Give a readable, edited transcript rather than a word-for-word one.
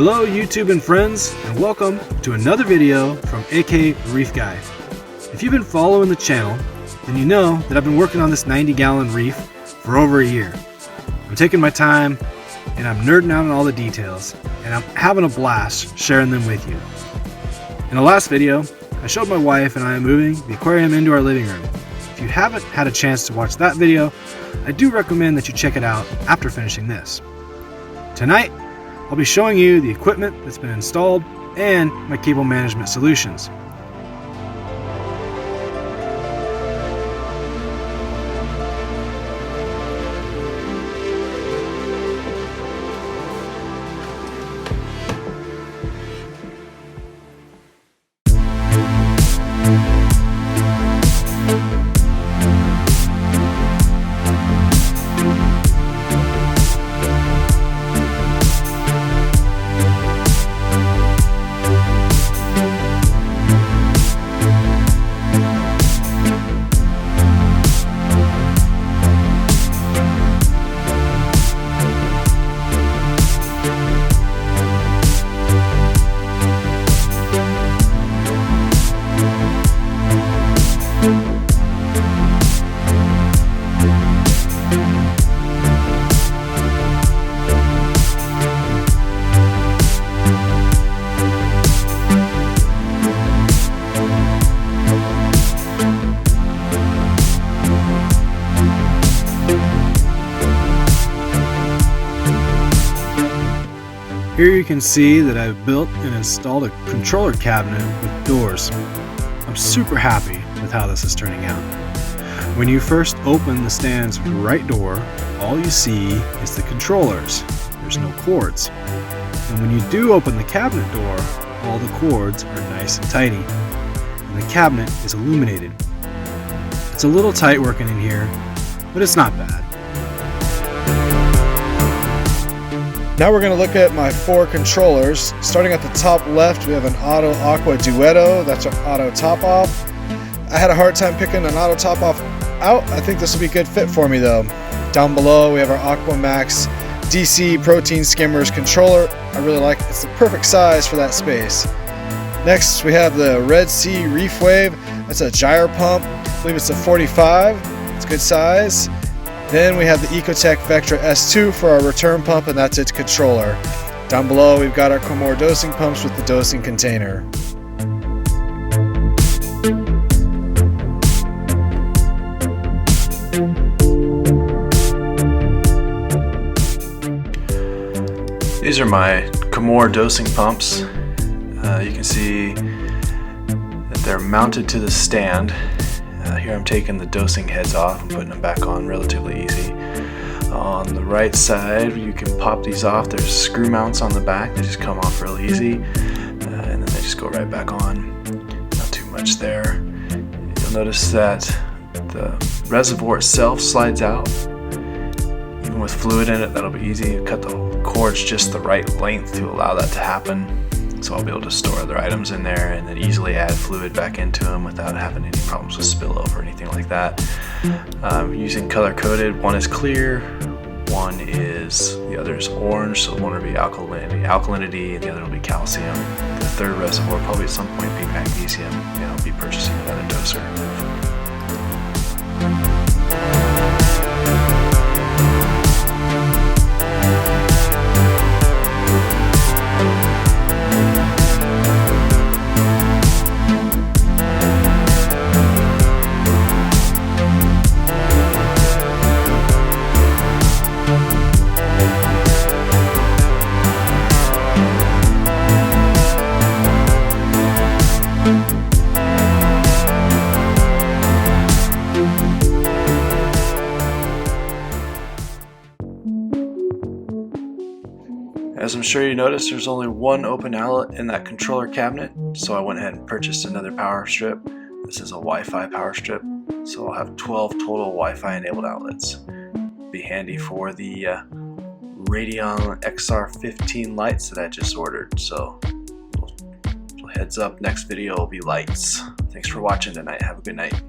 Hello YouTube and friends, and welcome to another video from AK Reef Guy. If you've been following the channel, then you know that I've been working on this 90-gallon reef for over a year. I'm taking my time and I'm nerding out on all the details, and I'm having a blast sharing them with you. In the last video, I showed my wife and I moving the aquarium into our living room. If you haven't had a chance to watch that video, I do recommend that you check it out after finishing this. Tonight, I'll be showing you the equipment that's been installed and my cable management solutions. Here you can see that I've built and installed a controller cabinet with doors. I'm super happy with how this is turning out. When you first open the stand's right door, all you see is the controllers. There's no cords. And when you do open the cabinet door, all the cords are nice and tidy. And the cabinet is illuminated. It's a little tight working in here, but it's not bad. Now we're going to look at my 4 controllers. Starting at the top left, we have an Auto Aqua Duetto. That's our auto top off. I had a hard time picking an auto top off out. I think this will be a good fit for me though. Down below we have our Aqua Max DC protein skimmers controller. I really like it. It's the perfect size for that space. Next we have the Red Sea Reef Wave. That's a gyro pump. I believe it's a 45. It's a good size. Then we have the Ecotech Vectra S2 for our return pump, and that's its controller. Down below we've got our Comore dosing pumps with the dosing container. These are my Comore dosing pumps. You can see that they're mounted to the stand. Here I'm taking the dosing heads off and putting them back on relatively easy. On the right side you can pop these off. There's screw mounts on the back. They just come off real easy and then they just go right back on. Not too much there. You'll notice that the reservoir itself slides out. Even with fluid in it, that'll be easy. You cut the cords just the right length to allow that to happen. So I'll be able to store other items in there and then easily add fluid back into them without having any problems with spillover or anything like that. Using color coded, one is clear, the other is orange, so one will be alkalinity and the other will be calcium. The third reservoir will probably at some point be magnesium, and I'll be purchasing another doser. As I'm sure you noticed, there's only one open outlet in that controller cabinet, so I went ahead and purchased another power strip. This is a Wi-Fi power strip, so I'll have 12 total Wi-Fi enabled outlets. Be handy for the Radeon XR15 lights that I just ordered, so heads up, next video will be lights. Thanks for watching tonight. Have a good night.